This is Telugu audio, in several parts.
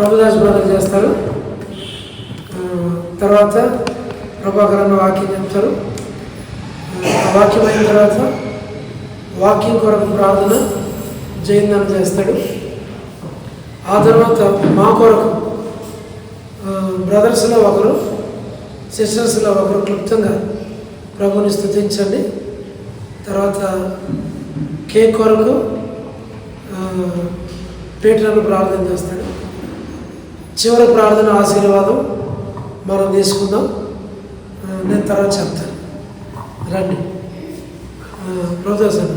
ప్రభుదాస్ బ్రదర్ చేస్తారు. తర్వాత ప్రభాకర్ అన్న వాక్యం చెప్తారు. వాక్యం అయిన తర్వాత వాక్యం కొరకు ప్రార్థన జయందన చేస్తాడు. ఆ తర్వాత మా కొరకు బ్రదర్స్లో ఒకరు, సిస్టర్స్లో ఒకరు క్లుప్తంగా ప్రభుని స్తుతించండి. తర్వాత కేక్ కొరకు పీటర్ను ప్రార్థన చేస్తాడు. చివరి ప్రార్థన ఆశీర్వాదం మనం తీసుకుందాం. నేను తర్వాత చెప్తాను. రండి ప్రొఫెసర్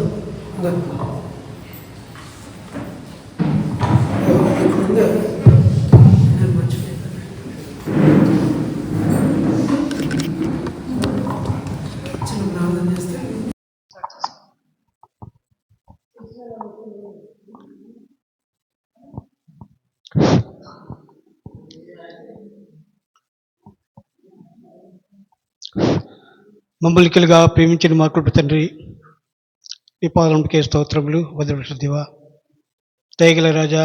నేను మర్చిపోయాను. చిన్న ప్రార్థన చేస్తే మమ్మల్నికలుగా ప్రేమించిన మా కృప తండ్రి, ఈ పాదముకే స్తోత్రములు. వదలదేవా, దయగల రాజా,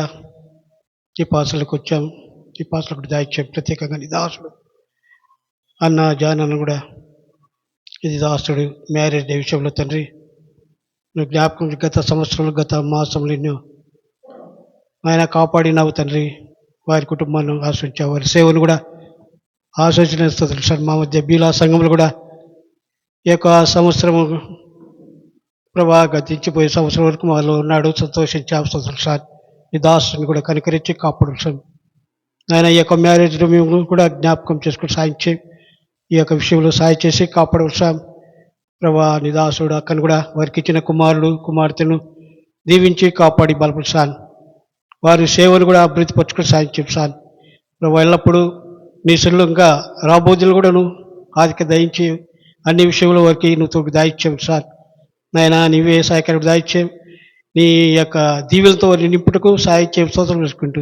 ఈ పాసలకు వచ్చాం. ఈ పాసలకు దాయిచ్చాం. ప్రత్యేకంగా నీ దాసుడు అన్న జానన్న కూడా ఇది దాసుడు మ్యారేజ్ డే విషయంలో తండ్రి నువ్వు జ్ఞాపకం గత సంవత్సరంలో గత మాసంలో ఎన్నో ఆయన కాపాడినావు తండ్రి. వారి కుటుంబాన్ని ఆశ్రయించావు, వారి సేవను కూడా ఆశ్రయించిన స్తోత్రాలు సార్. మా మధ్య బీలా సంఘంలో కూడా ఈ యొక్క సంవత్సరము ప్రభా గతించిపోయే సంవత్సరం వరకు వాళ్ళు ఉన్నాడు. సంతోషించాము స్తోత్రాలు సార్. ఈ దాసుని కూడా కనికరించి కాపాడు సార్. ఆయన ఈ యొక్క మ్యారేజ్లో మేము కూడా జ్ఞాపకం చేసుకుని సాయించి ఈ యొక్క విషయంలో సాయం చేసి కాపాడు సార్. ప్రభా నీ దాసుడు అక్కను కూడా వారికి ఇచ్చిన కుమారుడు కుమార్తెను దీవించి కాపాడి బలపడు సార్. వారి సేవలు కూడా అభివృద్ధి పరచుకుని సాధించాం సార్. ప్రభా ఎల్లప్పుడూ నీ సెల్లు ఇంకా రాబోతులు కూడాను ఆదిక దయించి అన్ని విషయంలో వారికి నువ్వు తోడు దాయిచ్చావు సార్. నాయన నీవే సహాయకారుడు దాయిచ్చావు. నీ యొక్క దీవులతో వారిని నింపుటకు సాహిత్యం స్తోత్రం చేసుకుంటూ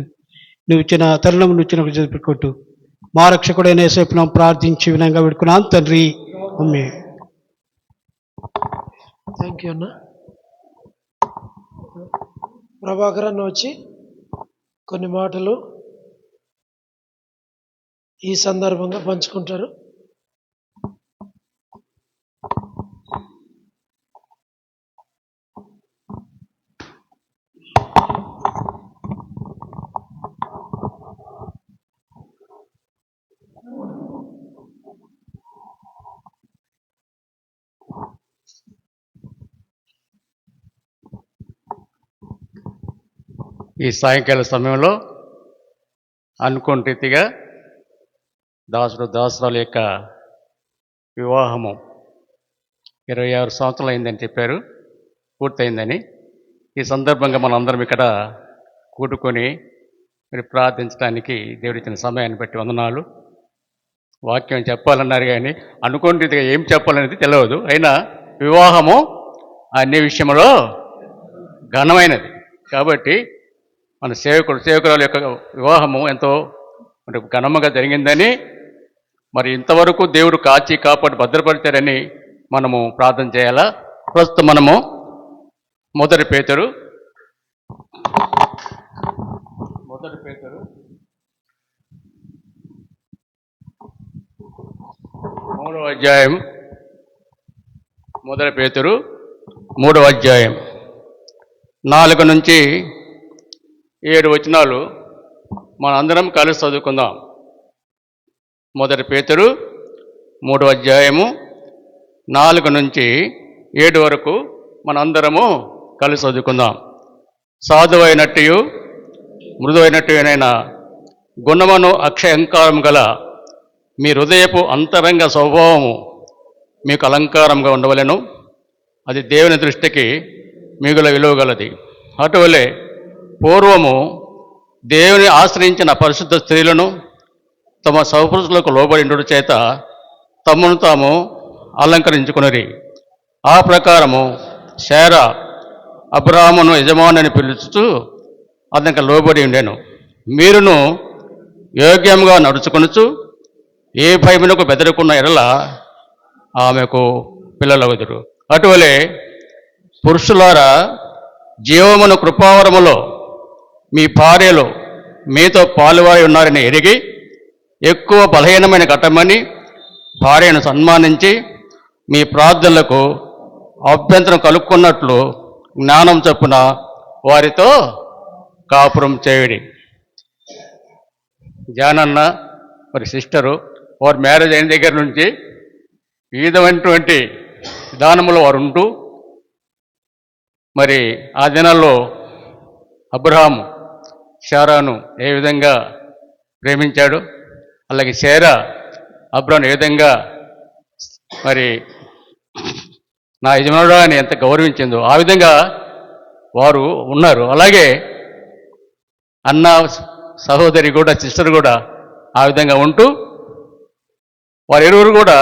నువ్వు ఇచ్చిన తరుణం నువ్వు ఇచ్చిన పెట్టుకుంటూ మా రక్షకుడైన యేసేపు నామమున ప్రార్థించి వినంగా పెట్టుకున్నాం తండ్రి. అమ్మే. థ్యాంక్ యూ అన్న. ప్రభాకర్ అన్న వచ్చి కొన్ని మాటలు ఈ సందర్భంగా పంచుకుంటారు. ఈ సాయంకాల సమయంలో అనుకోని రీతిగా దాసురాల యొక్క వివాహము 26 సంవత్సరాలు అయిందని చెప్పారు, పూర్తయిందని. ఈ సందర్భంగా మనందరం ఇక్కడ కూడుకొని మరి ప్రార్థించడానికి దేవుడిచ్చిన సమయాన్ని బట్టి వందనాలు. వాక్యం చెప్పాలన్నారు కానీ అనుకోని రీతిగా ఏం చెప్పాలనేది తెలియదు. అయినా వివాహము అన్ని విషయంలో ఘనమైనది కాబట్టి మన సేవకురాల యొక్క వివాహము ఎంతో ఘనముగా జరిగిందని, మరి ఇంతవరకు దేవుడు కాచి కాపాడి భద్రపరిచారని మనము ప్రార్థన చేయాలా. ప్రస్తుతం మనము మొదటి పేతురు 3వ అధ్యాయం, మొదటి పేతురు 3వ అధ్యాయం 4 నుంచి 7 వచనాలు మనందరం కలిసి చదువుకుందాం. మొదటి పేతురు 3వ అధ్యాయము 4 నుంచి 7 వరకు మనందరము కలిసి చదువుకుందాం. సాధువైనట్టు మృదువైనట్టునైన గుణమును అక్షయంకారం గల మీ హృదయపు అంతరంగ స్వభావము మీకు అలంకారంగా ఉండవలెను. అది దేవుని దృష్టికి మిగుల విలువగలది. అటువలే పూర్వము దేవుని ఆశ్రయించిన పరిశుద్ధ స్త్రీలను తమ సౌపురుషులకు లోబడిండు చేత తమను తాము అలంకరించుకున్నది. ఆ ప్రకారము శారా అబ్రాహామును యజమానుని పిలుచుతూ అతనికి లోబడి ఉండెను. మీరును యోగ్యంగా నడుచుకొనుచు ఏ భయమునకు బెదరకున్న ఎడల ఆమెకు పిల్లలవుదురు. అటువలే పురుషులారా, జీవమును కృపావరములో మీ భార్యలు మీతో పాలువారి ఉన్నారని ఎరిగి ఎక్కువ బలహీనమైన కట్టమని భార్యను సన్మానించి మీ ప్రార్థనలకు అభ్యంతరం కలుక్కున్నట్లు జ్ఞానం చొప్పున వారితో కాపురం చేయుడి. జానన్న మరి సిస్టరు వారు మ్యారేజ్ అయిన దగ్గర నుంచి ఈ విధమైనటువంటి విధానంలో వారు ఉంటూ మరి ఆ దినాల్లో అబ్రహాము శారాను ఏ విధంగా ప్రేమించాడు, అలాగే శారా అబ్రాను ఏ విధంగా మరి నా యజమానుడు అని ఎంత గౌరవించిందో ఆ విధంగా వారు ఉన్నారు. అలాగే అన్న సహోదరి కూడా, సిస్టర్ కూడా ఆ విధంగా ఉంటూ వారు ఇరువురు కూడా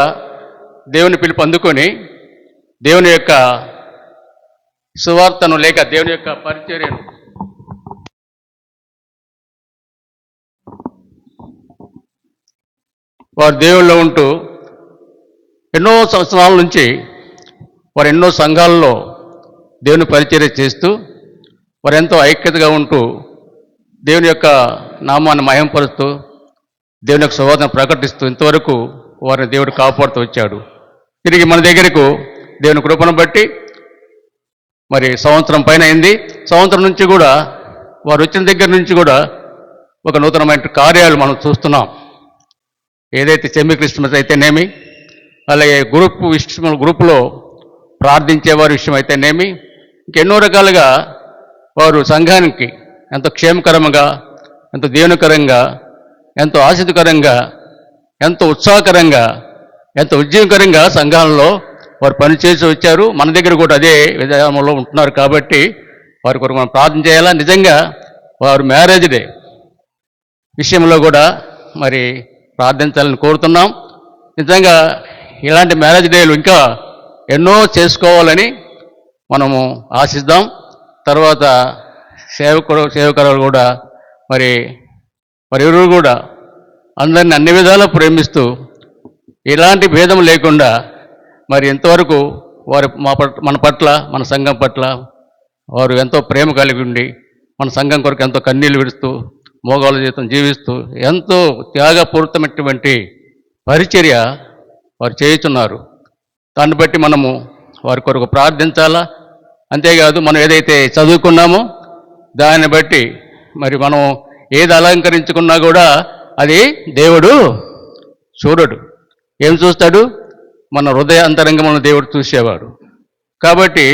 దేవుని పిలుపు అందుకొని దేవుని యొక్క సువార్తను లేక దేవుని యొక్క పరిచర్యను వారు దేవుళ్ళో ఉంటూ ఎన్నో సంవత్సరాల నుంచి వారు ఎన్నో సంఘాలలో దేవుని పరిచర్య చేస్తూ వారు ఎంతో ఐక్యతగా ఉంటూ దేవుని యొక్క నామాన్ని మహింపరుస్తూ దేవుని యొక్క సువార్తను ప్రకటిస్తూ ఇంతవరకు వారిని దేవుడు కాపాడుతూ వచ్చాడు. తిరిగి మన దగ్గరకు దేవుని కృపను బట్టి మరి సంవత్సరం పైన అయింది. సంవత్సరం నుంచి కూడా వారు వచ్చిన దగ్గర నుంచి కూడా ఒక నూతనమైన కార్యాలు మనం చూస్తున్నాం. ఏదైతే సెమీ క్రిస్మస్ అయితేనేమి, అలాగే గ్రూపులో ప్రార్థించేవారి విషయం అయితేనేమి, ఇంకెన్నో రకాలుగా వారు సంఘానికి ఎంతో క్షేమకరంగా, ఎంతో దీవెనకరంగా, ఎంతో ఆశీర్వదకరంగా, ఎంతో ఉత్సాహకరంగా, ఎంతో ఉద్యోగకరంగా సంఘాలలో వారు పనిచేసి వచ్చారు. మన దగ్గర కూడా అదే విధానంలో ఉంటున్నారు. కాబట్టి వారి కొరకు మనం ప్రార్థన చేయాలా. నిజంగా వారు మ్యారేజ్ డే విషయంలో కూడా మరి ప్రార్థించాలని కోరుతున్నాం. నిజంగా ఇలాంటి మ్యారేజ్ డేలు ఇంకా ఎన్నో చేసుకోవాలని మనము ఆశిద్దాం. తర్వాత సేవకురాలు కూడా మరి ఎవరు కూడా అందరిని అన్ని విధాలా ప్రేమిస్తూ ఎలాంటి భేదం లేకుండా మరి ఎంతవరకు వారు మన పట్ల, మన సంఘం పట్ల వారు ఎంతో ప్రేమ కలిగి ఉండి మన సంఘం కొరకు ఎంతో కన్నీళ్లు విడుస్తూ మోగాళ్ళ జీవితం జీవిస్తూ ఎంతో త్యాగపూరితమైనటువంటి పరిచర్య వారు చేయుచున్నారు. దాన్ని బట్టి మనము వారి కొరకు ప్రార్థించాలా. అంతేకాదు మనం ఏదైతే చదువుకున్నామో దాన్ని బట్టి మరి మనం ఏది అలంకరించుకున్నా కూడా అది దేవుడు చూడడు. ఏం చూస్తాడు? మన హృదయ అంతరంగంలో దేవుడు చూసేవాడు. కాబట్టి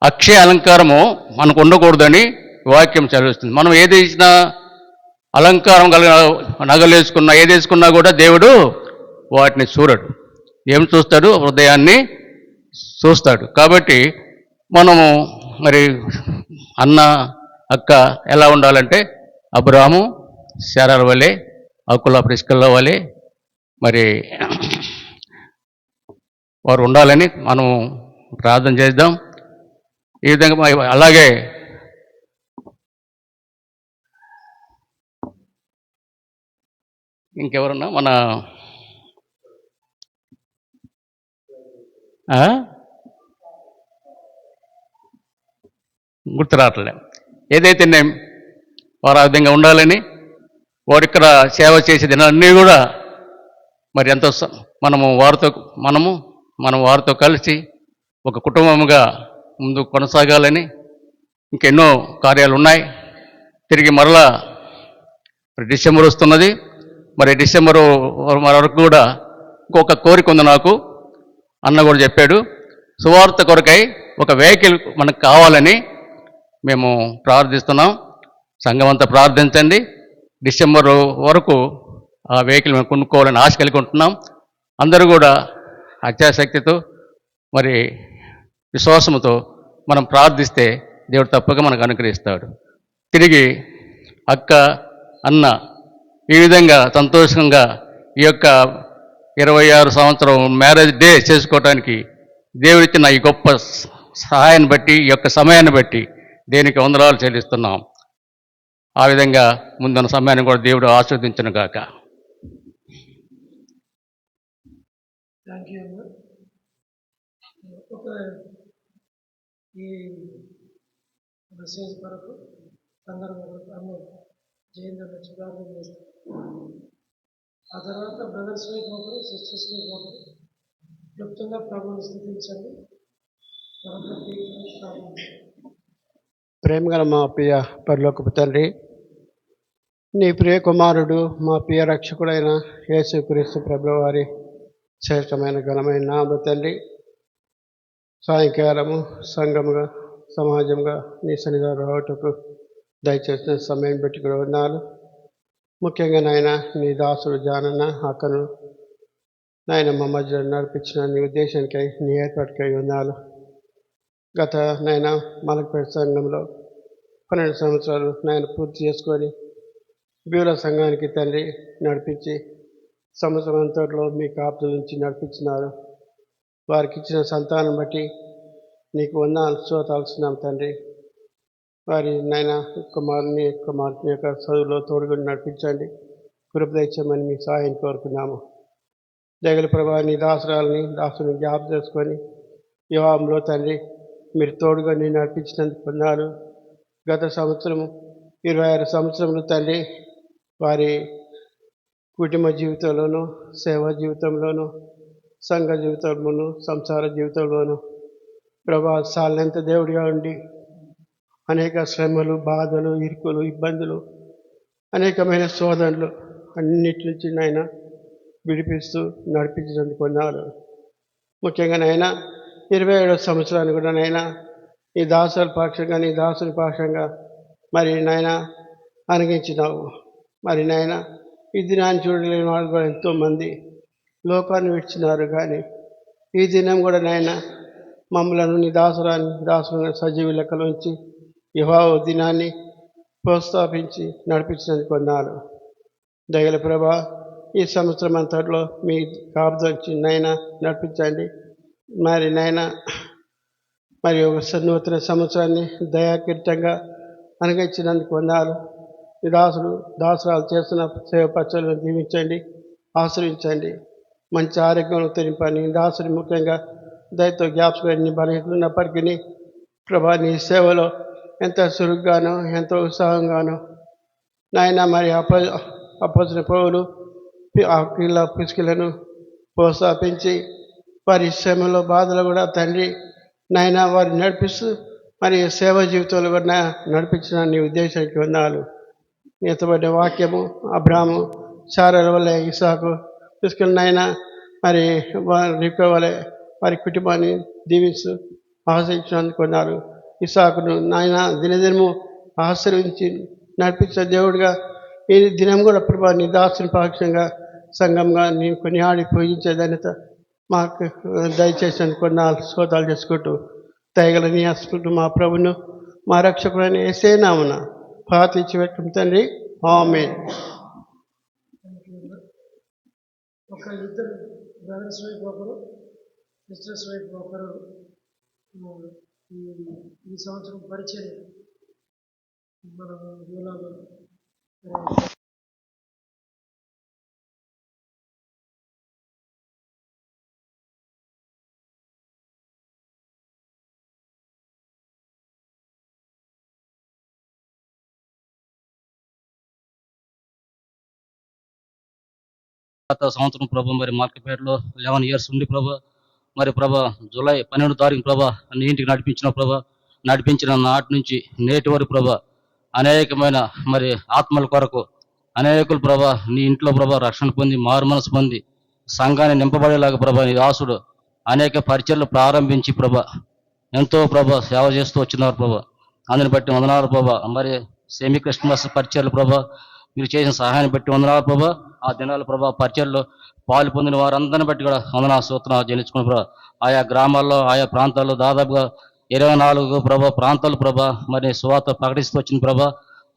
అక్షయ అలంకారము మనకు ఉండకూడదని వాక్యం చదివిస్తుంది. మనం ఏది ఇచ్చినా అలంకారం కలిగిన నగలు వేసుకున్నా, ఏది వేసుకున్నా కూడా దేవుడు వాటిని చూడడు. ఏం చూస్తాడు? హృదయాన్ని చూస్తాడు. కాబట్టి మనము మరి అన్న అక్క ఎలా ఉండాలంటే అబ్రాహాము శారాల వలె, అకుల ప్రిస్కిల్ల వలె మరి వారు ఉండాలని మనం ప్రార్థన చేద్దాం. ఈ విధంగా అలాగే ఇంకెవరన్నా మన గుర్తు రావట్లే. ఏదైతే నేను వారు ఆ విధంగా ఉండాలని వారు ఇక్కడ సేవ చేసే దినాలన్నీ కూడా మరి ఎంతో మనం వారితో కలిసి ఒక కుటుంబముగా ముందు కొనసాగాలని ఇంకెన్నో కార్యాలు ఉన్నాయి. తిరిగి మరలా డిసెంబర్ వస్తున్నది. మరి డిసెంబరు వరకు కూడా ఇంకొక కోరిక ఉంది నాకు. అన్న కూడా చెప్పాడు, సువార్త కొరకై ఒక వెహికల్ మనకు కావాలని మేము ప్రార్థిస్తున్నాం. సంఘం అంతా ప్రార్థించండి. డిసెంబర్ వరకు ఆ వెహికల్ మేము కొనుక్కోవాలని ఆశ కలిగి ఉంటున్నాం. అందరూ కూడా అత్యాశక్తితో మరి విశ్వాసంతో మనం ప్రార్థిస్తే దేవుడు తప్పక మనకు అనుగ్రహిస్తాడు. తిరిగి అక్క, అన్న ఈ విధంగా సంతోషంగా ఈ యొక్క 26 సంవత్సరం మ్యారేజ్ డే చేసుకోవటానికి దేవుడిచ్చిన ఈ గొప్ప సహాయాన్ని బట్టి, ఈ యొక్క సమయాన్ని బట్టి దేనికి వందనాలు చెల్లిస్తున్నాం. ఆ విధంగా ముందున్న సమయాన్ని కూడా దేవుడు ఆస్వాదించును గాక. థ్యాంక్ యూ అన్న. ఒక ఈ మెసేజ్ కొరకు సందర్భం జయంతి వచ్చి ప్రార్థన చేస్తారు. ఆ తర్వాత బ్రదర్స్ వైపు ఒకరు, సిస్టర్స్ వైపు ఒకరు క్లుప్తంగా ప్రభువుని స్థుతించండి. తర్వాత ప్రార్థన. ప్రేమగల మా ప్రియ పరలోకపు తండ్రి, నీ ప్రియ కుమారుడు మా ప్రియ రక్షకుడైన యేసుక్రీస్తు ప్రభుల వారి శ్రేష్టమైన ఘనమైన నామ తండ్రి, సాయంకాలము సంఘముగా సమాజంగా నీ సన్నిధిలో రావటకు దయచేసిన సమయం పెట్టుకుని ఉన్నాను. ముఖ్యంగా నాయన నీ దాసుడు జానన్న అక్కను నాయన మా మధ్యలో నడిపించిన నీ ఉద్దేశానికై నీ ఏర్పాటుకై ఉన్నాను. గత నాయన మలకపేట సంఘంలో 12 సంవత్సరాలు నాయన పూర్తి చేసుకొని బ్యూరో సంఘానికి తండ్రి నడిపించి సంవత్సరం అంతట్లో మీ కాపుల నుంచి నడిపించినారు. వారికి ఇచ్చిన సంతానం బట్టి నీకు వందనాలు స్తోత్రాలుస్తున్నాం తండ్రి. వారి నాయన కుమారుని యొక్క చదువులో తోడుగుని నడిపించండి, కృప దయచేయమని మీ సహాయం కోరుకున్నాము. జగల ప్రభా నీ దాసుని జ్ఞాపకం చేసుకొని వివాహంలో తండ్రి మీరు తోడుగా నేను నడిపించినందుకు వందనాలు. గత సంవత్సరము 26 సంవత్సరములు తండ్రి వారి కుటుంబ జీవితంలోనూ, సేవా జీవితంలోనూ, సంఘ జీవితంలోనూ, సంసార జీవితంలోనూ ప్రభా సాలెంత దేవుడిగా ఉండి అనేక శ్రమలు, బాధలు, ఇరుకులు, ఇబ్బందులు, అనేకమైన శోధనలు అన్నిటి నుంచి నాయన విడిపిస్తూ నడిపించినందుకు వందనాలు. ముఖ్యంగా నాయన 27వ సంవత్సరాన్ని కూడా నాయన నీ దాసుల పక్షంగా, నీ దాసుని పక్షంగా మరి నాయన అనుగించినావు. మరి నాయన ఈ దినాన్ని చూడలేని వాళ్ళు కూడా ఎంతోమంది లోకాన్ని విడిచినారు. కానీ ఈ దినం కూడా నాయన మమ్మలను నీ దాసులను సజీవ లెక్కలోంచి యెహోవా దినాన్ని ప్రోత్సాహించి నడిపించినందుకు వందనాలు. దయగల ప్రభా ఈ సంవత్సరం అంతట్లో మీ కాపుదొచ్చి నాయన నడిపించండి. మరి నాయన మరి ఒక నూతన సంవత్సరాన్ని దయాకీర్తంగా అనుగరించినందుకు వందనాలు. ఈ దాసురాలు చేస్తున్న సేవ పచ్చలను దీవించండి, ఆశ్రయించండి. మంచి ఆరోగ్యంలో తెరింపని దాసుని ముఖ్యంగా దయతో జ్ఞాపకం బలహీనలు ఉన్నప్పటికీ ప్రభా నీ సేవలో ఎంతో చురుగ్గానో ఎంతో ఉత్సాహంగానో నాయన మరి అపోసిన పౌలు ఆ కీళ్ళ పిసుకులను ప్రోత్సాహించి వారి శ్రమలో బాధలు కూడా తండ్రి నాయన వారిని నడిపిస్తూ మరి సేవా జీవితంలో కూడా నడిపించిన నీ ఉద్దేశానికి వందనాలు. ఎత్తబడ్డ వాక్యము అబ్రాహాము శారాల వల్లే ఇసాకు తీసుకుని నాయన మరి రిక వలె వారి కుటుంబాన్ని దీవిస్తూ ఆశ్రయించినందుకు వందనాలు. ఇసాకును నాయన దినదినము ఆశ్రయించి నడిపించిన దేవుడిగా ఈ దినం కూడా ప్రభా నీ దాసుని పక్షంగా సంఘంగా నేను కొనియాడి పూజించే ధన్యత మాకు దయచేసి కొన్నాళ్ళు స్తోత్రాలు చేసుకుంటూ దయగల నీ అస్పుడు మా ప్రభును మా రక్షకుడైన యేసే నామమున ప్రార్థించి పెట్టుకుని తండ్రి, ఆమేన్. ఒక ఇద్దరు బ్రదర్స్ వైపు ఒకరు, సిస్టర్స్ వైపు ఒకరు ఈ సంవత్సరం పరిచయం మన జూలాలో గత సంవత్సరం ప్రభా మరి మార్కెట్పేటలో 11 years ఉండి ప్రభా మరి ప్రభా జూలై 12వ తారీఖు ప్రభా నీ ఇంటికి నడిపించిన ప్రభా నడిపించిన నాటి నుంచి నేటి వరకు ప్రభా అనేకమైన మరి ఆత్మల కొరకు అనేకులు ప్రభా నీ ఇంట్లో ప్రభా రక్షణ పొంది మారు మనసు పొంది సంఘాన్ని నింపబడేలాగా ప్రభా నీ దాసుడు అనేక పరిచయలు ప్రారంభించి ప్రభా ఎంతో ప్రభా సేవ చేస్తూ వచ్చినారు ప్రభా. అందుని బట్టి వందనాలు ప్రభా. మరి సెమీ క్రిస్మస్ పరిచయలు ప్రభా మీరు చేసిన సహాయాన్ని బట్టి వందనాలు ప్రభా. ఆ దినాల ప్రభా పరిచయల్లో పాలు పొందిన వారందరిని బట్టి కూడా వందనా స్తోత్రాలు చెల్లించుకుని ప్రభా. ఆయా గ్రామాల్లో ఆయా ప్రాంతాల్లో దాదాపుగా 24 ప్రభా ప్రాంతాలు ప్రభా మరి సువార్త ప్రకటిస్తూ వచ్చిన ప్రభా.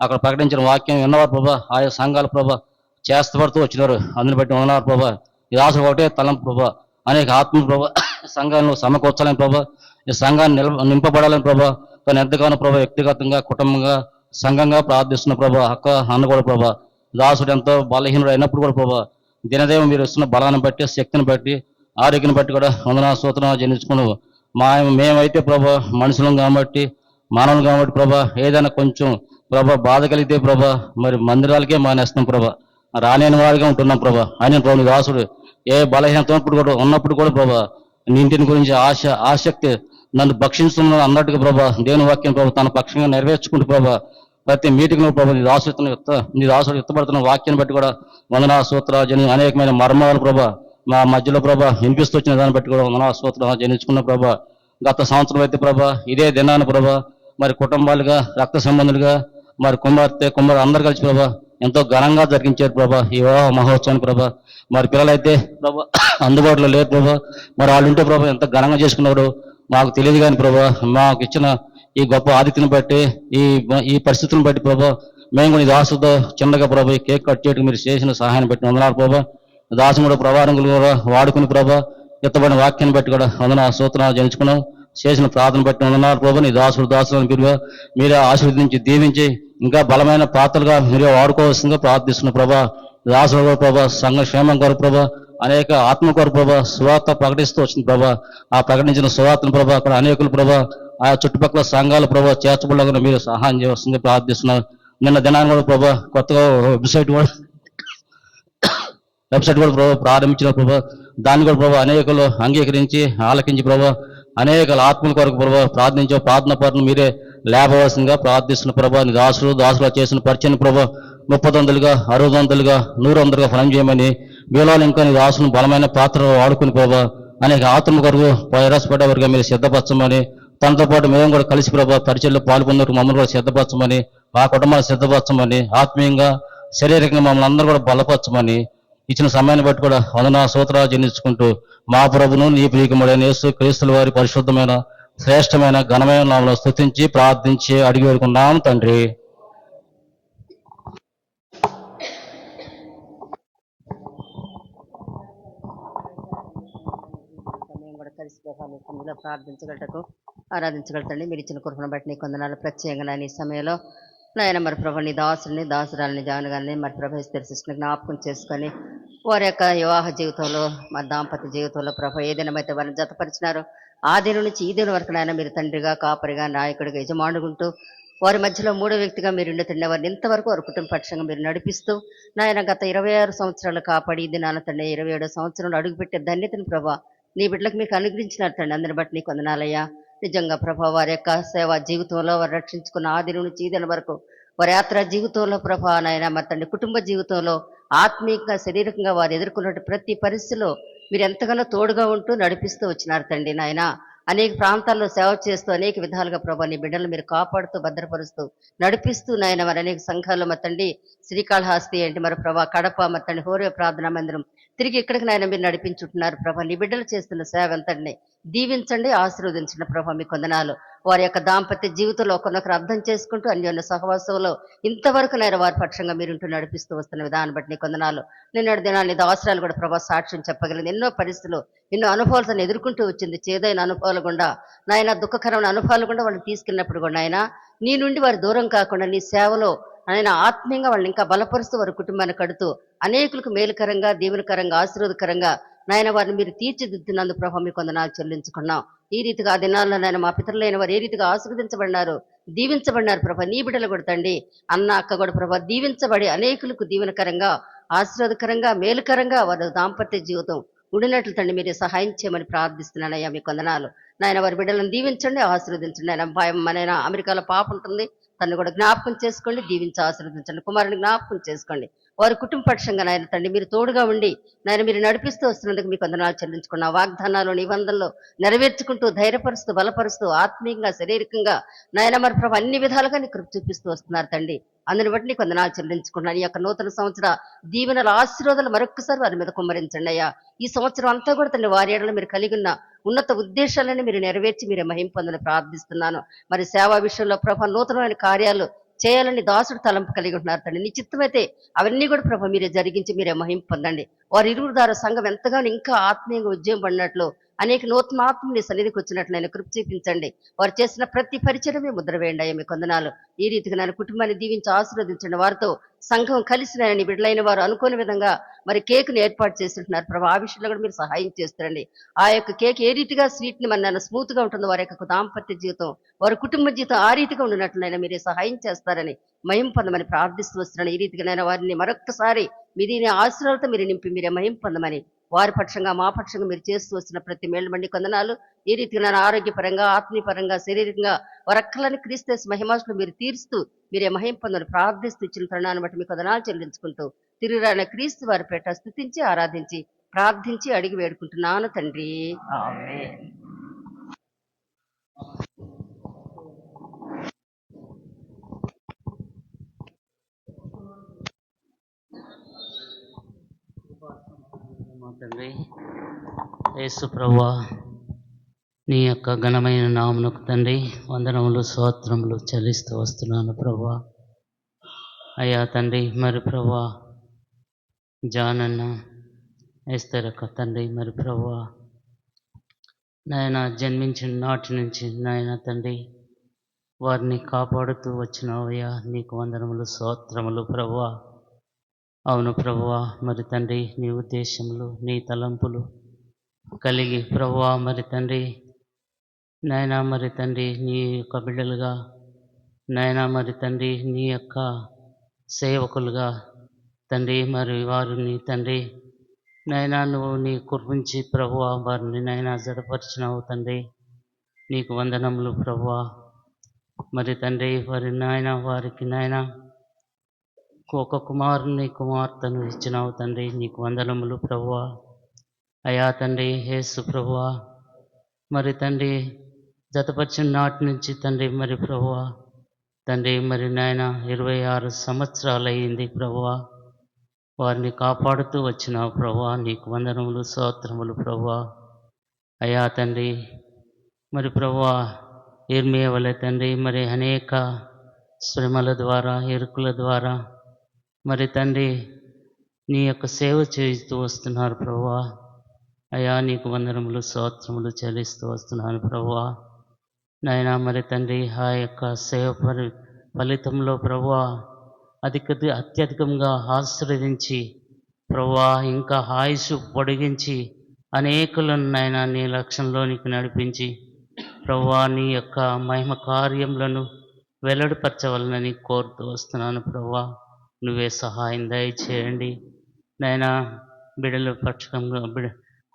అక్కడ ప్రకటించిన వాక్యం విన్నవారు ప్రభా ఆయా సంఘాల ప్రభా చేస్తపడుతూ వచ్చినారు. అందుని బట్టి వందనాలు ప్రభా. ఈ రాసులు ఒకటే తలం ప్రభా అనేక ఆత్మ ప్రభా సంఘాలను సమకూర్చాలని ప్రభా ఈ సంఘాన్ని నింపబడాలని ప్రభా తను ఎంతగానో ప్రభా వ్యక్తిగతంగా కుటుంబంగా సంఘంగా ప్రార్థిస్తున్న ప్రభా అక్క అన్న కూడా ప్రభా దాసుడు ఎంతో బలహీనుడు అయినప్పుడు కూడా ప్రభా దినదేవం మీరు ఇస్తున్న బలాన్ని బట్టి శక్తిని బట్టి ఆరోగ్యాన్ని బట్టి కూడా వందనా స్తోత్రాలు చెల్లించుకున్నావు. మేమైతే ప్రభా మనుషులం కాబట్టి మానవులు కాబట్టి ప్రభా ఏదైనా కొంచెం ప్రభా బాధ కలిగితే ప్రభా మరి మందిరాలకే మానేస్తున్నాం ప్రభా రాలేని వారిగా ఉంటున్నాం ప్రభా ఆయన ప్రభు నీ దాసుడు ఏ బలహీనత ఉన్నప్పుడు కూడా ప్రభా నీ ఇంటిని గురించి ఆసక్తి నన్ను భక్షిస్తున్నా అన్నట్టుగా ప్రభా దేవుని వాక్యం ప్రభా తన పక్షంగా నెరవేర్చుకుంటూ ప్రభా ప్రతి మీటింగ్ లో ప్రభా నీ దాసుడు ఎత్తబడుతున్న వాక్యాన్ని బట్టి కూడా వందనా సూత్రాలు జని అనేకమైన మర్మాలు ప్రభా మా మధ్యలో ప్రభా వినిపిస్తూ వచ్చిన దాన్ని బట్టి కూడా వందనా సూత్రాలు జనించుకున్న ప్రభా గత సంవత్సరం అయితే ప్రభా ఇదే దినాన్ని ప్రభా మరి కుటుంబాలుగా రక్త సంబంధులుగా మరి కుమారు అందరు కలిసి ప్రభా ఎంతో ఘనంగా జరిగించారు ప్రభా ఈ వివాహ మహోత్సవాన్ని ప్రభా మరి పిల్లలైతే ప్రభా అందుబాటులో లేరు ప్రభా మరి వాళ్ళు ఉంటే ప్రభా ఎంత ఘనంగా చేసుకున్నాడు మాకు తెలియదు కానీ ప్రభా మాకు ఇచ్చిన ఈ గొప్ప ఆతిథ్యం బట్టి ఈ పరిస్థితులను బట్టి ప్రభా మేము కూడా ఈ దాసుతో చిన్నగా ప్రభా ఈ కేక్ కట్ చేయడానికి మీరు చేసిన సహాయాన్ని బట్టి వందనాలు ప్రభా దాసు కూడా ప్రభారంగులు కూడా వాడుకుని ప్రభా ఎత్తబడిన వాక్యాన్ని బట్టి కూడా వందన సూత్రాలు జయించుకున్నాం చేసిన ప్రార్థన బట్టి వందనాలు ప్రభా నీ దాసులను మీరే ఆశీర్వదించి దీవించి ఇంకా బలమైన పాత్రలుగా మీరే వాడుకోవాల్సిందిగా ప్రార్థిస్తున్న ప్రభా దాసుల ప్రభా సంఘ క్షేమం కొరకు ప్రభా అనేక ఆత్మ కొరకు ప్రభా సువార్త ప్రకటిస్తూ వచ్చింది ప్రభా ఆ ప్రకటించిన సువార్తను ప్రభా అక్కడ అనేకులు ప్రభా ఆ చుట్టుపక్కల సంఘాల ప్రభా చేర్చబడగా మీరు సహాయం చేయవలసిందిగా ప్రార్థిస్తున్నారు నిన్న దినాన్ని కూడా ప్రభా కొత్తగా వెబ్సైట్ కూడా ప్రభావ ప్రారంభించిన ప్రభావ దాన్ని కూడా ప్రభావ అనేకలు అంగీకరించి ఆలకించి ప్రభావ అనేక ఆత్మల కొరకు ప్రభావ ప్రార్థించే ప్రార్థన పట్ల మీరే లేపవలసిందిగా ప్రార్థిస్తున్న ప్రభావ దాసులు చేసిన పరిచయం ప్రభావ 30 60 100 ఫలం చేయమని వీళ్ళని ఇంకా నీ దాసును బలమైన పాత్రలు వాడుకుని ప్రభావ అనేక ఆత్మ కొరకు ప్రయాసపడేవారుగా మీరు సిద్ధపరచమని తనతో పాటు మేము కూడా కలిసి ప్రభావ పరిచయంలో పాల్గొన్నట్టు మమ్మల్ని కూడా సిద్ధపరచమని ఆ కుటుంబాన్ని సిద్ధపరచమని ఆత్మీయంగా శారీరకంగా మమ్మల్ని అందరూ కూడా బలపరచమని ఇచ్చిన సమయాన్ని బట్టి కూడా వందనా సూత్రాలు జన్నించుకుంటూ మా ప్రభును నీ ప్రియకుమారుడైన యేసు క్రీస్తుల వారి పరిశుద్ధమైన శ్రేష్టమైన ఘనమైన నామములో స్తుతించి ప్రార్థించి అడిగి వేడుకున్నాం తండ్రి. కలిసి సన్నిధిలో ప్రార్థించగలటకు ఆరాధించగలుగుతండి. మీరు ఇచ్చిన కృపను బట్టి నీ కొందనాలు ప్రత్యేకంగా ఈ సమయంలో నాయన మరి ప్రభు నీ దాసురాలని జానగాన్ని మరి ప్రభు సిస్టర్ని జ్ఞాపకం చేసుకొని వారి యొక్క వివాహ జీవితంలో మరి దాంపత్య జీవితంలో ప్రభు ఏ దినమైతే వారిని జతపరిచినారో ఆ దినం నుంచి ఈ దినం వరకు నాయన మీరు తండ్రిగా కాపరిగా నాయకుడిగా యజమానుకుంటూ వారి మధ్యలో మూడో వ్యక్తిగా మీరు ఉండి వారిని ఇంతవరకు వారి కుటుంబ పక్షంగా మీరు నడిపిస్తూ నాయన గత 26 సంవత్సరాలు కాపాడి ఇది నాన్న తండ్రి 27వ సంవత్సరంలో అడుగుపెట్టే ధన్యతను ప్రభా నీ బిడ్డలకు మీకు అనుగ్రహించినారు తండ్రి. అందరిని బట్టి నీకు వందనాలయ్యా. నిజంగా ప్రభా వారి యొక్క సేవా జీవితంలో వారు రక్షించుకున్న ఆ దినం నుంచి ఈ దినం వరకు వారి యాత్రా జీవితంలో ప్రభా నాయన మరి తండ్రి కుటుంబ జీవితంలో ఆత్మీయంగా శరీరకంగా వారు ఎదుర్కొన్న ప్రతి పరిస్థితిలో మీరు ఎంతగానో తోడుగా ఉంటూ నడిపిస్తూ వచ్చినారు తండ్రి నాయన. అనేక ప్రాంతాల్లో సేవ చేస్తూ అనేక విధాలుగా ప్రభా నీ బిడ్డలు మీరు కాపాడుతూ భద్రపరుస్తూ నడిపిస్తూ నాయన మరి అనేక సంఘాల్లో మరి తండ్రి శ్రీకాళహస్తి ఏంటి మరి ప్రభా కడప మరి తండ్రి హోరే ప్రార్థనా మందిరం తిరిగి ఇక్కడికి నాయన మీరు నడిపించుంటున్నారు ప్రభా. నీ బిడ్డలు చేస్తున్న సేవ ఎంతండి దీవించండి, ఆశీర్వదించండి ప్రభా. మీ కొందనాలు వారి యొక్క దాంపత్య జీవితంలో ఒకరినొకరు అర్థం చేసుకుంటూ అన్యోన్య సహవాసంలో ఇంతవరకు నేను వారి పక్షంగా మీరుంటూ నడిపిస్తూ వస్తున్న విధానం బట్టి నీ కొందనాలు. నిన్నటి దినాన్ని అవసరాలు కూడా ప్రభా సాక్ష్యం చెప్పగలిగింది. ఎన్నో పరిస్థితులు ఎన్నో అనుభవాలను ఎదుర్కొంటూ వచ్చింది. చేదైన అనుభవాలు గుండా నాయన దుఃఖకరమైన అనుభవాలు కూడా వాళ్ళని తీసుకెళ్ళినప్పుడు కూడా నాయన నీ నుండి వారు దూరం కాకుండా నీ సేవలో ఆయన ఆత్మీయంగా వాళ్ళని ఇంకా బలపరుస్తూ వారి కుటుంబాన్ని కడుతూ అనేకులకు మేలుకరంగా దీవెనకరంగా ఆశీర్వాదకరంగా నాయన వారిని మీరు తీర్చిదిద్దున్నందుకు ప్రభావ మీ కొందనాలు చెల్లించుకున్నాం. ఈ రీతిగా ఆ దినాల్లో నాయన మా పితరులైన వారు ఏ రీతిగా ఆశీర్వదించబడినారు దీవించబడినారు ప్రభా. నీ బిడ్డలు కూడా తండ్రి అన్న అక్క కూడా ప్రభా దీవించబడి అనేకులకు దీవెనకరంగా ఆశీర్వాదకరంగా మేలుకరంగా వారి దాంపత్య జీవితం ఉండినట్లు తండ్రి మీరు సహాయం చేయమని ప్రార్థిస్తున్నానయ్యా. మీ కొందనాలు నాయన వారి బిడ్డలను దీవించండి, ఆశీర్వదించండి. ఆయన భయం మన అమెరికాలో పాప ఉంటుంది, తను కూడా జ్ఞాపకం చేసుకోండి, దీవించి ఆశీర్వదించండి. కుమారుని జ్ఞాపకం చేసుకోండి. వారి కుటుంబ పక్షంగా నాయన తండ్రి మీరు తోడుగా ఉండి నాయన మీరు నడిపిస్తూ వస్తున్నందుకు మీకు వందనాలు చెల్లించుకున్న వాగ్దానాలు నిబంధనలు నెరవేర్చుకుంటూ ధైర్యపరుస్తూ బలపరుస్తూ ఆత్మీయంగా శారీరకంగా నాయన మరి ప్రభు అన్ని విధాలుగా నీ కృప చూపిస్తూ వస్తున్నారు తండ్రి. అందుని బట్టి నీకు వందనాలు చెల్లించుకున్నాను. ఈ యొక్క నూతన సంవత్సర దీవెనల ఆశీర్వాదాలు మరొక్కసారి వారి మీద కుమ్మరించండి అయ్యా. ఈ సంవత్సరం అంతా కూడా తండ్రి వారి ఏడలో మీరు కలిగి ఉన్న ఉన్నత ఉద్దేశాలను మీరు నెరవేర్చి మీరే మహిమ పొందని ప్రార్థిస్తున్నాను. మరి సేవా విషయంలో ప్రభు నూతనమైన కార్యాలు చేయాలని దాసుడు తలంపు కలిగి ఉంటున్నారు తండ్రి. నీ చిత్తమైతే అవన్నీ కూడా ప్రభు మీరే జరిగించి మీరే మహిమ పొందండి. వారి ఇరువురు ద్వారా సంఘం ఎంతగానో ఇంకా ఆత్మీయంగా ఉద్యమం పడినట్లు అనేక నూతనాత్మ నీ సన్నిధికి వచ్చినట్లు నేను కృప చూపించండి. వారు చేసిన ప్రతి పరిచయం మీ ముద్ర వేయండి అయ్యా, మీ కొందనాలు. ఈ రీతిగా నన్ను కుటుంబాన్ని దీవించి ఆశీర్వదించండి. వారితో సంఘం కలిసి నేను నీ బిడ్డలైన వారు అనుకోని విధంగా మరి కేక్ను ఏర్పాటు చేస్తుంటున్నారు ప్రభు. ఆ విషయంలో కూడా మీరు సహాయం చేస్తారండి. ఆ యొక్క కేక్ ఏ రీతిగా స్వీట్ని మరి నన్ను స్మూత్ గా ఉంటుందో వారి యొక్క దాంపత్య జీవితం, వారి కుటుంబ జీవితం ఆ రీతిగా ఉండినట్లయినా మీరే సహాయం చేస్తారని మహిం పొందమని ప్రార్థిస్తూ వస్తున్నాను. ఈ రీతిగా నేను వారిని మరొక్కసారి మీది ఆశీర్వాదాలతో మీరు నింపి మీరే మహిం పొందమని వారి పక్షంగా మా పక్షంగా మీరు చేస్తూ వస్తున్న ప్రతి మేలు మండి కొందనాలు. ఈ రీతిగా నేను ఆరోగ్యపరంగా, ఆత్మీయపరంగా, శారీరకంగా వరక్కలని క్రీస్తు మహిమాసులు మీరు తీరుస్తూ మీరే మహిం పొందని ప్రార్థిస్తూ ఇచ్చిన తరుణాన్ని బట్టి మీ కొందనాలు చెల్లించుకుంటూ తిరుగురాన క్రీస్తు వారి పేట స్తుతించి ఆరాధించి ప్రార్థించి అడిగి వేడుకుంటున్నాను తండ్రి. ఆమేన్. మా తండ్రి యేసు ప్రభువా, నీ యొక్క ఘనమైన నామమునకు తండ్రి వందనములు స్తోత్రములు చెల్లిస్తూ వస్తున్నాను ప్రభువా. అయ్యా తండ్రి, మరి ప్రభువా జానన్న ఎస్తేరక్క తండ్రి, మరి ప్రభువా నాయన జన్మించిన నాటి నుంచి నాయన తండ్రి వారిని కాపాడుతూ వచ్చినావయ్యా, నీకు వందనములు స్తోత్రములు ప్రభువా. అవును ప్రభువా, మరి తండ్రి నీ ఉద్దేశములు నీ తలంపులు కలిగి ప్రభువా మరి తండ్రి నాయన మరి తండ్రి నీ యొక్క బిడ్డలుగా నాయన మరి తండ్రి నీ యొక్క సేవకులుగా తండ్రి మరి వారిని తండ్రి నాయన నువ్వు నీ కుర్పించి ప్రభువా వారిని నాయన జడపరిచినావు తండ్రి, నీకు వందనములు ప్రభువా. మరి తండ్రి వారి నాయన వారికి నాయన ఒక కుమారుని కుమార్తెను ఇచ్చినావు తండ్రి, నీకు వందనములు ప్రభువా. అయా తండ్రి యేసు ప్రభువా, మరి తండ్రి జతపరిచిన నాటి నుంచి తండ్రి మరి ప్రభువా తండ్రి మరి నాయన 26 సంవత్సరాలు అయ్యింది ప్రభువా, వారిని కాపాడుతూ వచ్చినావు ప్రభువా, నీకు వందనములు స్తోత్రములు ప్రభువా. అయా తండ్రి మరి ప్రభువా ఇర్మియా వలె తండ్రి మరి అనేక శ్రమల ద్వారా ఇరుకుల ద్వారా మరి తండ్రి నీ యొక్క సేవ చేస్తూ వస్తున్నారు ప్రభువా. అయా నీకు వందనములు స్తోత్రములు చెల్లిస్తూ వస్తున్నాను ప్రభువా. నాయన మరి తండ్రి ఆ యొక్క సేవ ఫలితంలో ప్రభువా అత్యధికంగా ఆశీర్వదించి ప్రభువా ఇంకా ఆయుష్ పొడిగించి అనేకులను నాయన నీ లక్ష్యంలోనికి నడిపించి ప్రభువా నీ యొక్క మహిమ కార్యములను వెల్లడిపరచవలనని కోరుతూ వస్తున్నాను ప్రభువా. నువ్వే సహాయం దయచేయండి నాయన. బిడ్డల పక్షంగా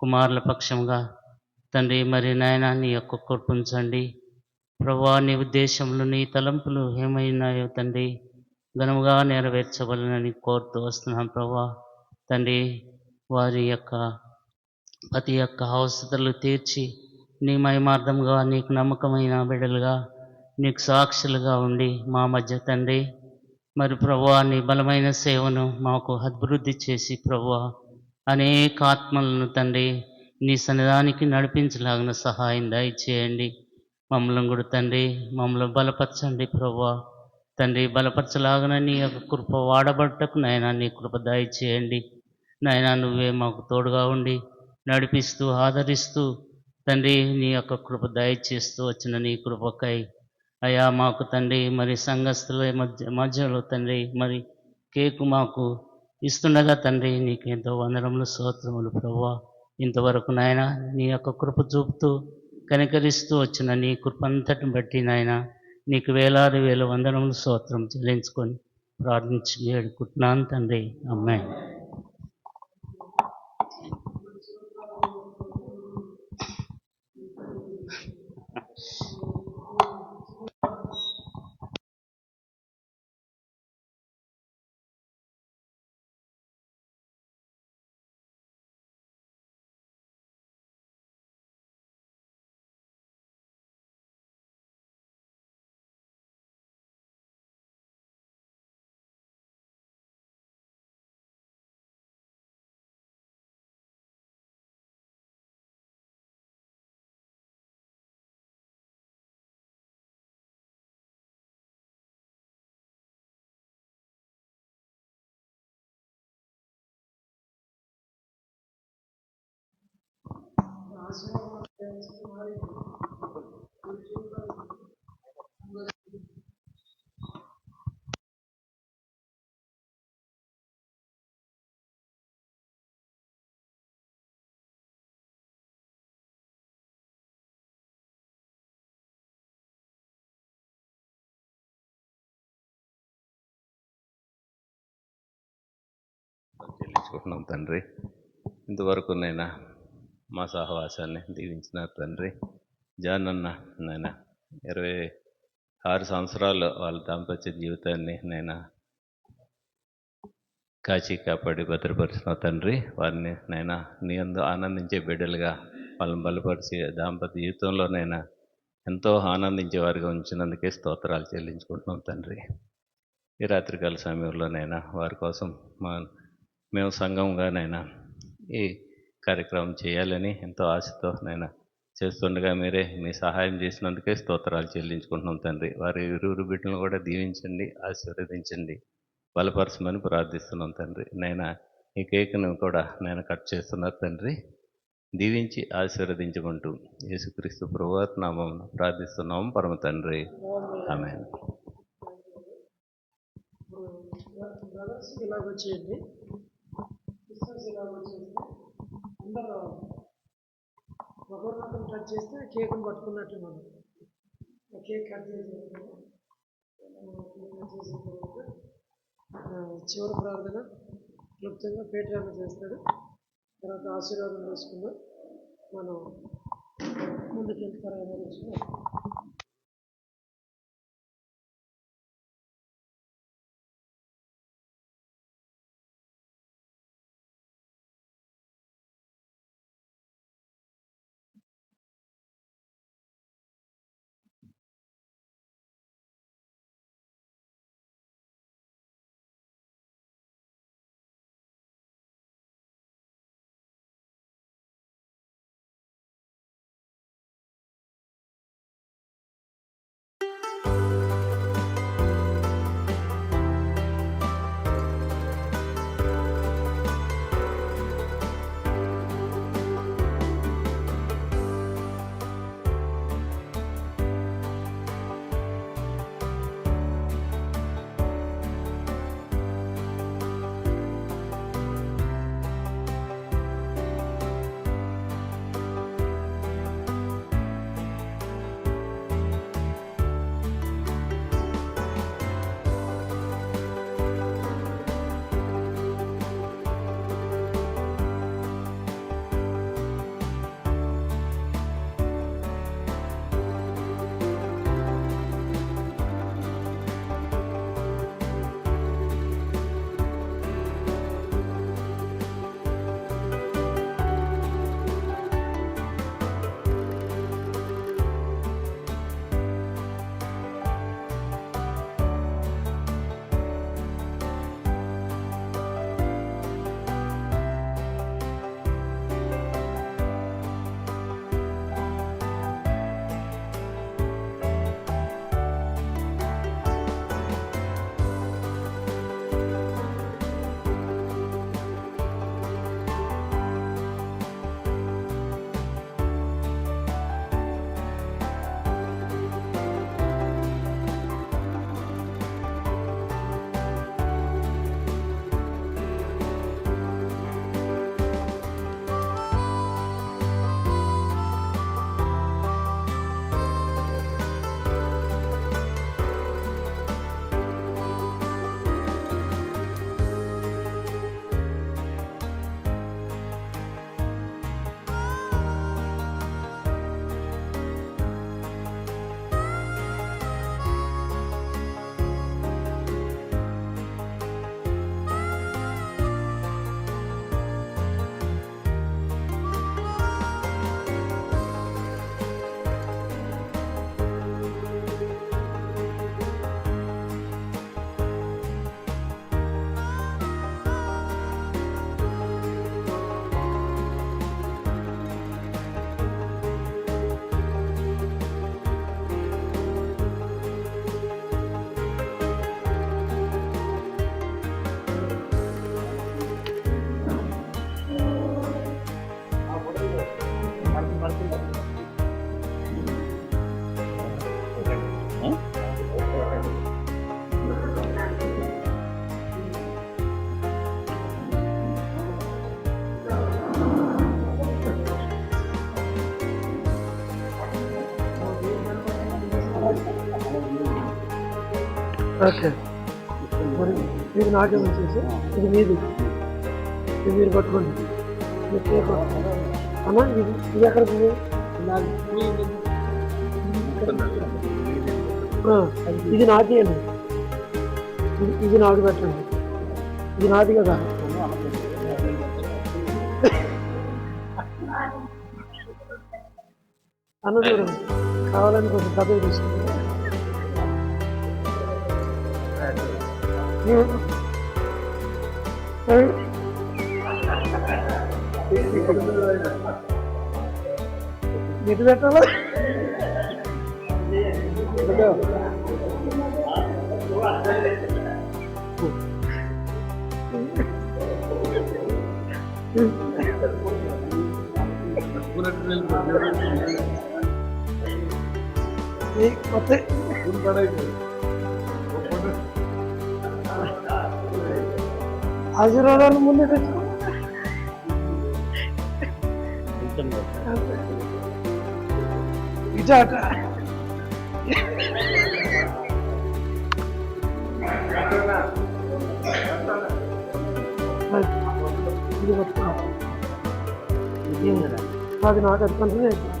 కుమారుల పక్షంగా తండ్రి మరి నాయన నీ యొక్క కృపించండి ప్రభువా. నీ ఉద్దేశములు నీ తలంపులు ఏమైనాయో తండ్రి ఘనముగా నెరవేర్చవలనని కోరుతూ వస్తున్నాను ప్రభువా. తండ్రి వారి యొక్క ప్రతి యొక్క అవసరతలు తీర్చి నీ మహిమార్థంగా నీకు నమ్మకమైన బిడ్డలుగా నీకు సాక్షులుగా ఉండి మా మధ్య తండ్రి మరి ప్రభువా నీ బలమైన సేవను మాకు అభివృద్ధి చేసి ప్రభువా అనేక ఆత్మలను తండ్రి నీ సన్నిధానికి నడిపించలాగిన సహాయం దయచేయండి. మమ్మల్ని కూడా తండ్రి మమ్మల్ని బలపరచండి ప్రభువా. తండ్రి బలపరచలాగన నీ యొక్క కృప వాడబట్టకు నాయన నీ కృప దయచేయండి నాయన. నువ్వే మాకు తోడుగా ఉండి నడిపిస్తూ ఆదరిస్తూ తండ్రి నీ యొక్క కృప దయచేస్తూ వచ్చిన నీ కృపకై అయా మాకు తండ్రి మరి సంఘస్థుల మధ్యలో తండ్రి మరి కేకు మాకు ఇస్తుండగా తండ్రి నీకు ఎంతో వందనములు స్తోత్రములు ప్రభువా. ఇంతవరకు నాయన నీ యొక్క కృప చూపుతూ కనికరిస్తూ వచ్చిన నీ కృప అంతటిని బట్టి నాయన నీకు వేలాది వేల వందనములు స్తోత్రం చెల్లించుకొని ప్రార్థించి వేడుకుంటున్నాను తండ్రి. ఆమేన్. చెల్లించుకుంటున్నాం తండ్రి. ఇంతవరకు నైనా మా సహవాసాన్ని దీవించినారు తండ్రి. జాన్ అన్న నాయన 26 సంవత్సరాలు వాళ్ళ దాంపత్య జీవితాన్ని నైనా కాచి కాపాడి భద్రపరిచిన తండ్రి. వారిని నైనా నీ యందు ఆనందించే బిడ్డలుగా వాళ్ళని బలపరిచి దాంపత్య జీవితంలోనైనా ఎంతో ఆనందించే వారిగా ఉంచినందుకే స్తోత్రాలు చెల్లించుకుంటున్నాం తండ్రి. ఈ రాత్రికాల సమయంలోనైనా వారి కోసం మేము సంఘంగానైనా ఈ కార్యక్రమం చేయాలని ఎంతో ఆశతో నైనా చేస్తుండగా మీరే మీ సహాయం చేసినందుకే స్తోత్రాలు చెల్లించుకుంటున్నాం తండ్రి. వారి ఇరువురు బిడ్డలను కూడా దీవించండి, ఆశీర్వదించండి, బలపరచమని ప్రార్థిస్తున్నాం తండ్రి. నైనా ఈ కేక్ను కూడా నేను కట్ చేస్తున్నారు తండ్రి. దీవించి ఆశీర్వదించమంటూ యేసుక్రీస్తు ప్రభువారి నామమున ప్రార్థిస్తున్నాం పరమ తండ్రి. ఆమేన్. బ్రదర్స్ ఇలాగ వచ్చేయండి, సిస్టర్స్ ఇలాగ వచ్చేసి అందరూ ఒకరినొకరు టచ్ చేస్తే కేక్ను పట్టుకున్నట్టు మనం కేక్ కట్ చేసిన తర్వాత చివరి ప్రార్థన క్లుప్తంగా పేట్రాన్ని చేస్తాడు. తర్వాత ఆశీర్వాదం చేసుకుందాం. మనం ముందుకు వెళ్తారా? ఓకే, మరి మీరు నాకే వచ్చేసి ఇది మీది, ఇది మీరు పట్టుకోండి. మీరు కేక్ అన్నా, ఇది ఎక్కడికి ఉంది? ఇది నాకేయండి, ఇది నాకు పెట్టండి. ఇది నాది కదా. అన్న చూడండి, కావాలని కొంచెం డబ్బు తీసుకుంటాం. ఎటు పెట్టాలా? కొత్త ఆశీర్వాదాలు ముందే తెచ్చుకో. ఇటాట ఇది పట్టుకున్నా, అది నాకు అది కంటిన్యూ అవుతుంది.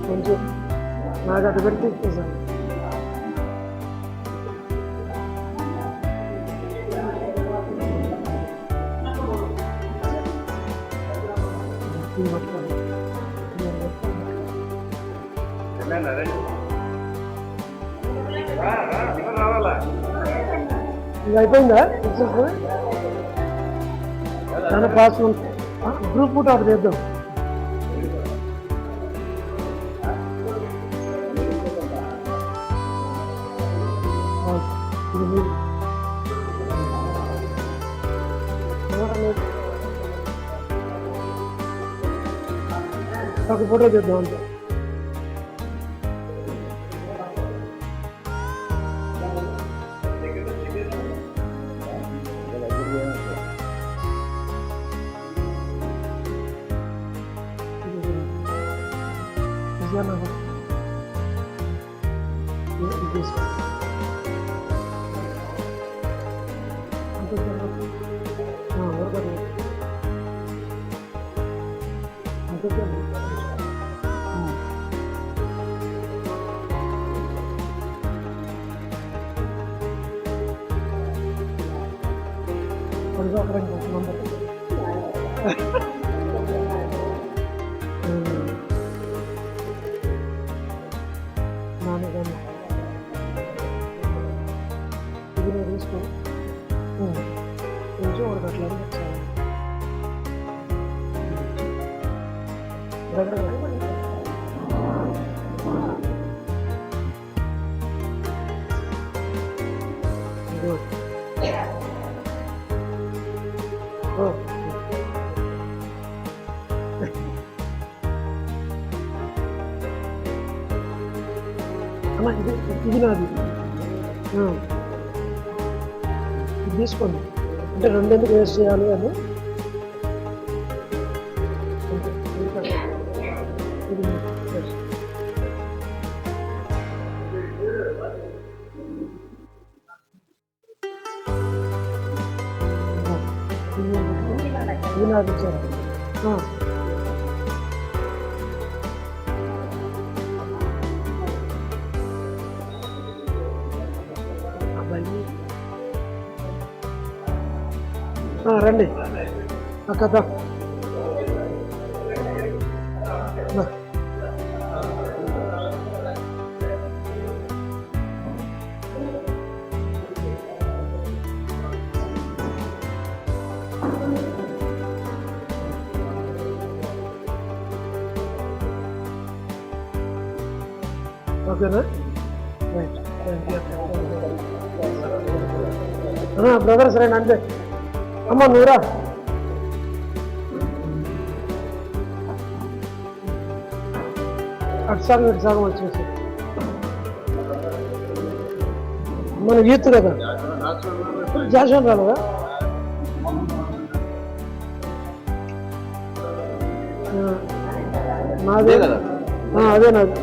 కొంచెం నాకు అటు పెట్టి ఇచ్చేసాను. ఇది అయిపోయిందా? చాలా పాస్ గ్రూప్ ఫోటో ఒకటి చేద్దాం. ఇది మీరు ఒక ఫోటో చేద్దాం అంతే. ఇది నేను తీసుకో కొంచెం ఒక అట్లా అమ్మా, ఇది నాది. ఇది తీసుకోండి, అంటే రెండెందుకు వేస్ట్ చేయాలి అని. ఇది నాది ఇచ్చారు. రండి అక్క. ఓకేనా? రైట్, బ్రదర్స్ రండి అంతే. అమ్మ నూరా, అటు సగం వచ్చేసి మన యూత్ కదా. జాషన్ రాలేదా? నాదే కదా, అదే నాది.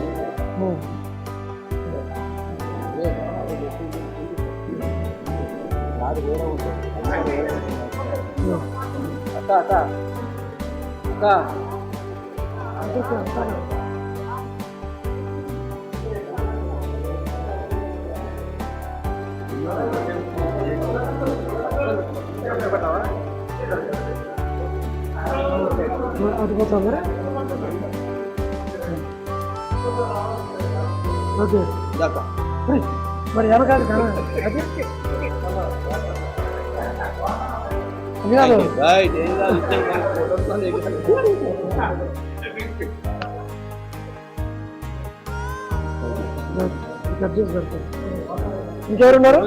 అది పోతాం మరి. ఓకే మరి వెనకాలి కానీ అది కట్ చేసి పెడతాను. ఇంకెవరున్నారు?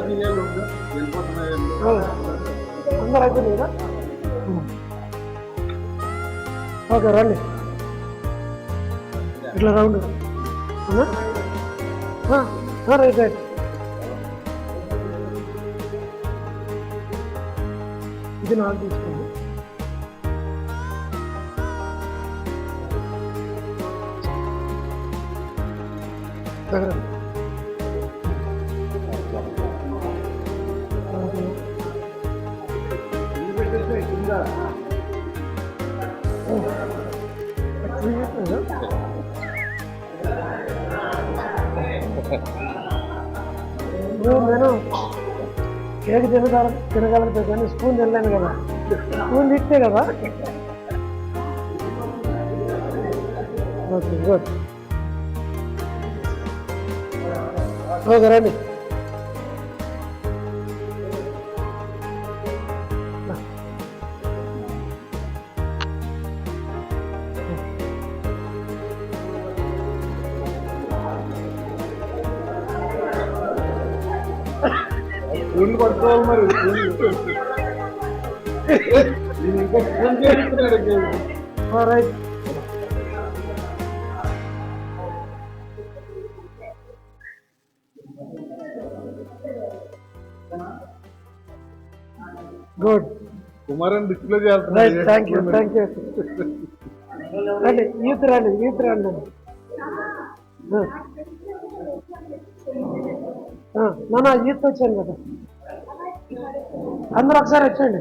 అందరు అయిపోయింది కదా. ఓకే రండి ఇట్లా రౌండ్. Right right. ఇది నాకు తీసుకోండి. దగ్గర నేను కేక్ తినగలుగుతా కానీ స్పూన్ తినలేను కదా. స్పూన్ తిట్టే కదా. Okay good. ఓకే రండి. స్పూన్లు పట్టుకోవాలి మరి. రైట్. గుడ్. కుమారన్ డిస్ప్లే చేయాలి. Right. Thank you thank you. రండి యూత్ రండి యూత్ రండి. నాన్న యూత్ వచ్చాను కదా, అందరూ ఒకసారి వచ్చేయండి.